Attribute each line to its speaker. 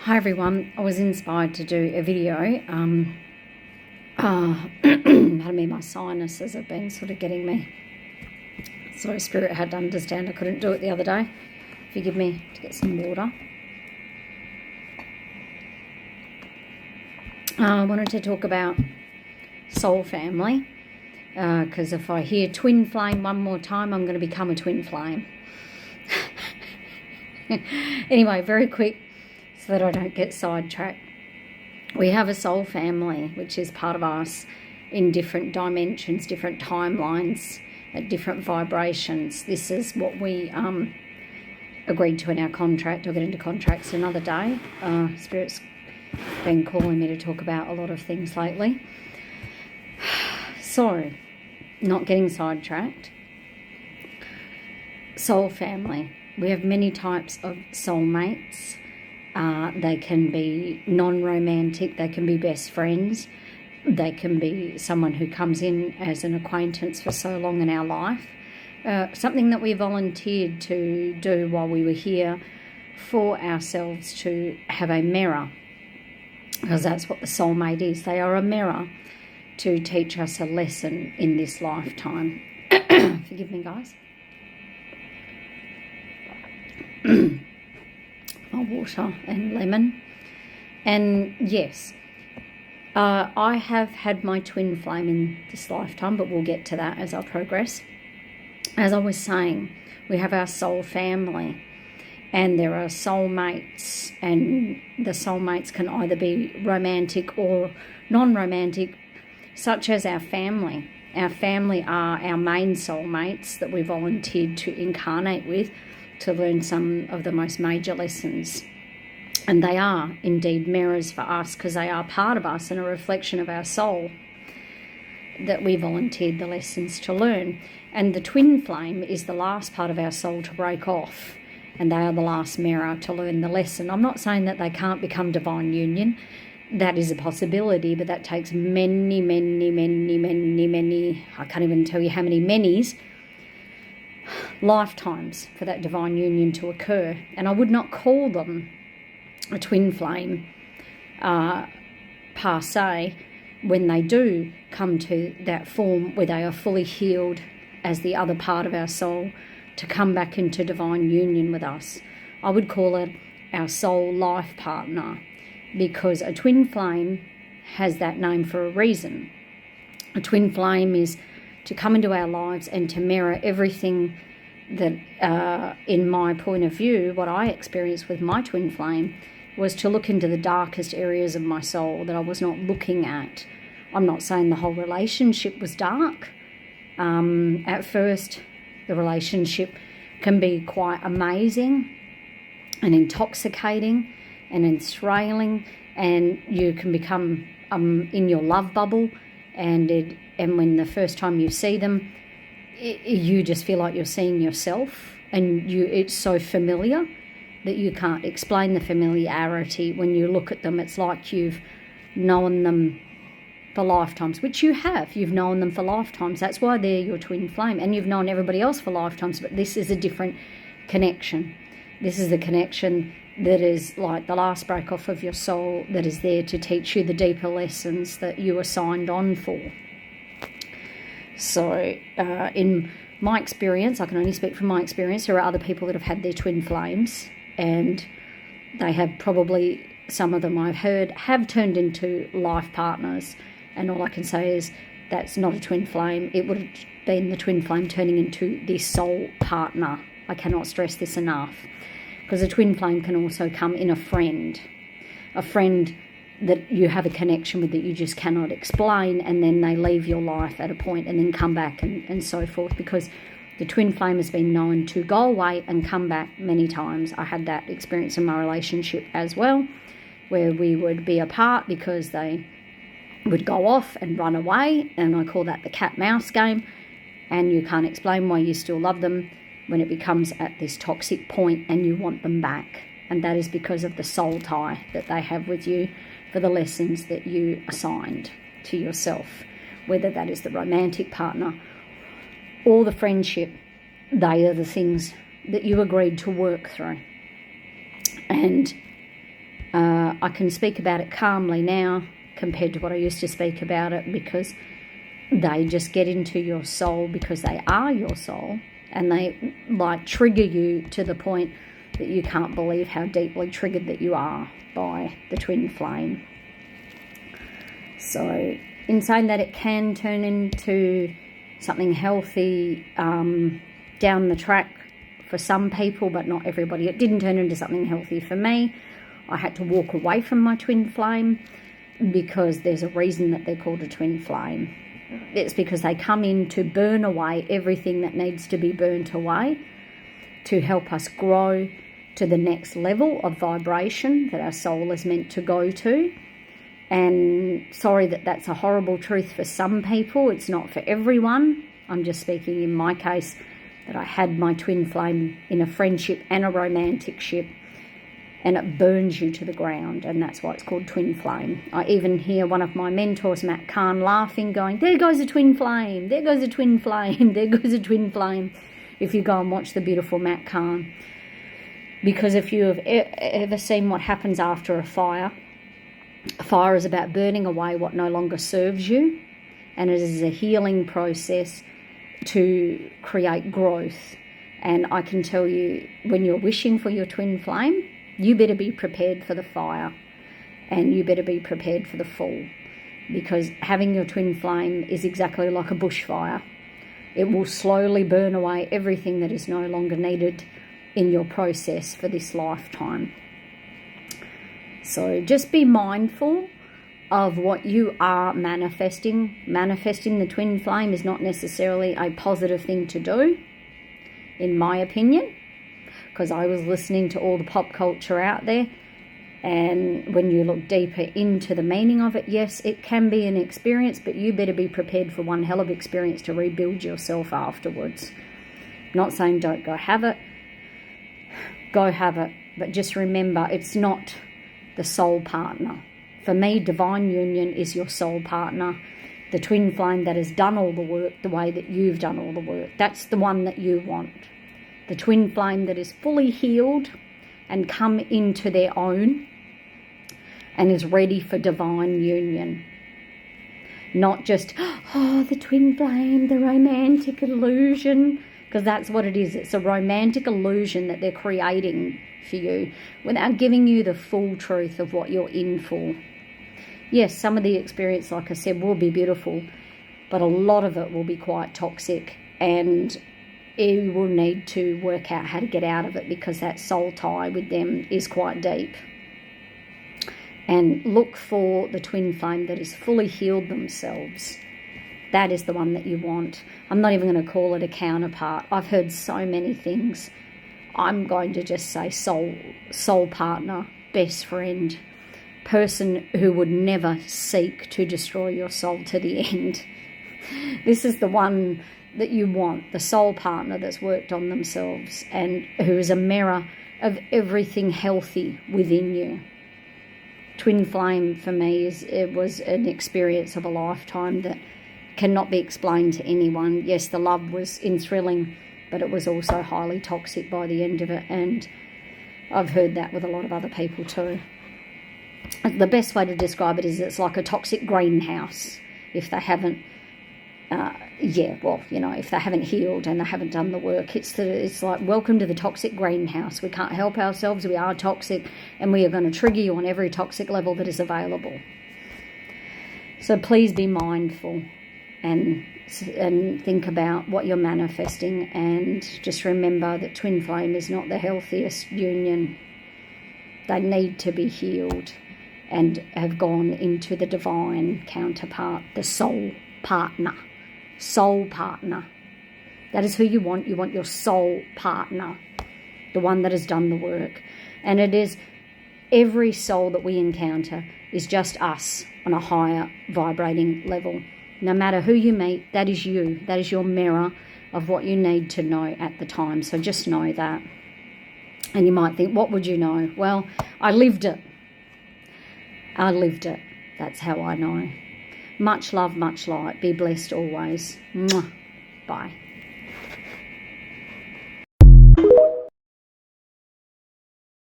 Speaker 1: Hi everyone, I was inspired to do a video. Pardon me, my sinuses have been sort of getting me. So Spirit had to understand I couldn't do it the other day. Forgive me to get some water. I wanted to talk about soul family because if I hear twin flame one more time, I'm going to become a twin flame. Anyway, very quick, so that I don't get sidetracked. We have a soul family, which is part of us in different dimensions, different timelines, at different vibrations. This is what we agreed to in our contract. I'll get into contracts another day. Spirit's been calling me to talk about a lot of things lately. So, not getting sidetracked. Soul family. We have many types of soulmates. They can be non-romantic, they can be best friends, they can be someone who comes in as an acquaintance for so long in our life. Something that we volunteered to do while we were here for ourselves, to have a mirror, because that's what the soulmate is. They are a mirror to teach us a lesson in this lifetime. Forgive me, guys. My water and lemon. And yes, I have had my twin flame in this lifetime, but we'll get to that as I progress. As I was saying, we have our soul family, and there are soulmates, and the soulmates can either be romantic or non-romantic, such as our family. Our family are our main soulmates that we volunteered to incarnate with, to learn some of the most major lessons. And they are indeed mirrors for us, because they are part of us and a reflection of our soul that we volunteered the lessons to learn. And the twin flame is the last part of our soul to break off, and they are the last mirror to learn the lesson. I'm not saying that they can't become divine union. That is a possibility, but that takes many, I can't even tell you how many lifetimes for that divine union to occur. And I would not call them a twin flame per se when they do come to that form where they are fully healed as the other part of our soul to come back into divine union with us. I would call it our soul life partner, because a twin flame has that name for a reason. A twin flame is to come into our lives and to mirror everything that, in my point of view, what I experienced with my twin flame was to look into the darkest areas of my soul that I was not looking at. I'm not saying the whole relationship was dark. At first, the relationship can be quite amazing and intoxicating and enthralling, and you can become in your love bubble, and when the first time you see them, you just feel like you're seeing yourself, and it's so familiar that you can't explain the familiarity. When you look at them, it's like you've known them for lifetimes, which you have. You've known them for lifetimes. That's why they're your twin flame, and you've known everybody else for lifetimes, but this is a different connection. This is the connection that is like the last break off of your soul, that is there to teach you the deeper lessons that you were signed on for. So in my experience, I can only speak from my experience, there are other people that have had their twin flames, and they have probably, some of them I've heard, have turned into life partners. And all I can say is that's not a twin flame. It would have been the twin flame turning into the soul partner. I cannot stress this enough. Because a twin flame can also come in a friend that you have a connection with that you just cannot explain, and then they leave your life at a point and then come back and so forth, because the twin flame has been known to go away and come back many times. I had that experience in my relationship as well, where we would be apart because they would go off and run away, and I call that the cat-mouse game, and you can't explain why you still love them when it becomes at this toxic point and you want them back. And that is because of the soul tie that they have with you for the lessons that you assigned to yourself, whether that is the romantic partner or the friendship. They are the things that you agreed to work through. And I can speak about it calmly now compared to what I used to speak about it, because they just get into your soul because they are your soul, and they like trigger you to the point that you can't believe how deeply triggered that you are by the twin flame. So in saying that, it can turn into something healthy down the track for some people, but not everybody. It didn't turn into something healthy for me. I had to walk away from my twin flame because there's a reason that they're called a twin flame. It's because they come in to burn away everything that needs to be burnt away to help us grow to the next level of vibration that our soul is meant to go to. And sorry that that's a horrible truth for some people. It's not for everyone. I'm just speaking in my case, that I had my twin flame in a friendship and a romantic ship, and it burns you to the ground, and that's why it's called twin flame. I even hear one of my mentors, Matt Kahn, laughing, going, there goes a twin flame, there goes a twin flame, there goes a twin flame, if you go and watch the beautiful Matt Kahn. Because if you have ever seen what happens after a fire is about burning away what no longer serves you, and it is a healing process to create growth. And I can tell you, when you're wishing for your twin flame, you better be prepared for the fire, and you better be prepared for the fall, because having your twin flame is exactly like a bushfire. It will slowly burn away everything that is no longer needed in your process for this lifetime. So just be mindful of what you are manifesting. Manifesting the twin flame is not necessarily a positive thing to do, in my opinion, because I was listening to all the pop culture out there, and when you look deeper into the meaning of it, yes, it can be an experience, but you better be prepared for one hell of experience to rebuild yourself afterwards. Not saying don't go have it, go have it, but just remember, it's not the soul partner. For me, divine union is your soul partner, the twin flame that has done all the work the way that you've done all the work. That's the one that you want. The twin flame that is fully healed and come into their own and is ready for divine union. Not just, oh, the twin flame, the romantic illusion, because that's what it is. It's a romantic illusion that they're creating for you without giving you the full truth of what you're in for. Yes, some of the experience, like I said, will be beautiful, but a lot of it will be quite toxic, and you will need to work out how to get out of it, because that soul tie with them is quite deep. And look for the twin flame that is fully healed themselves. That is the one that you want. I'm not even going to call it a counterpart. I've heard so many things. I'm going to just say soul partner, best friend, person who would never seek to destroy your soul to the end. This is the one that you want, the soul partner that's worked on themselves and who is a mirror of everything healthy within you. Twin flame for me was an experience of a lifetime that cannot be explained to anyone. Yes, the love was enthralling, but it was also highly toxic by the end of it, and I've heard that with a lot of other people too. The best way to describe it is it's like a toxic greenhouse. If they haven't, if they haven't healed and they haven't done the work, it's like, welcome to the toxic greenhouse. We can't help ourselves. We are toxic, and we are going to trigger you on every toxic level that is available. So please be mindful and think about what you're manifesting, and just remember that twin flame is not the healthiest union. They need to be healed and have gone into the divine counterpart, the soul partner. Soul partner. That is who you want. You want your soul partner, the one that has done the work. And it is every soul that we encounter is just us on a higher vibrating level. No matter who you meet, that is you. That is your mirror of what you need to know at the time. So just know that. And you might think, what would you know? Well, I lived it. I lived it. That's how I know. Much love, much light. Be blessed always. Mwah. Bye.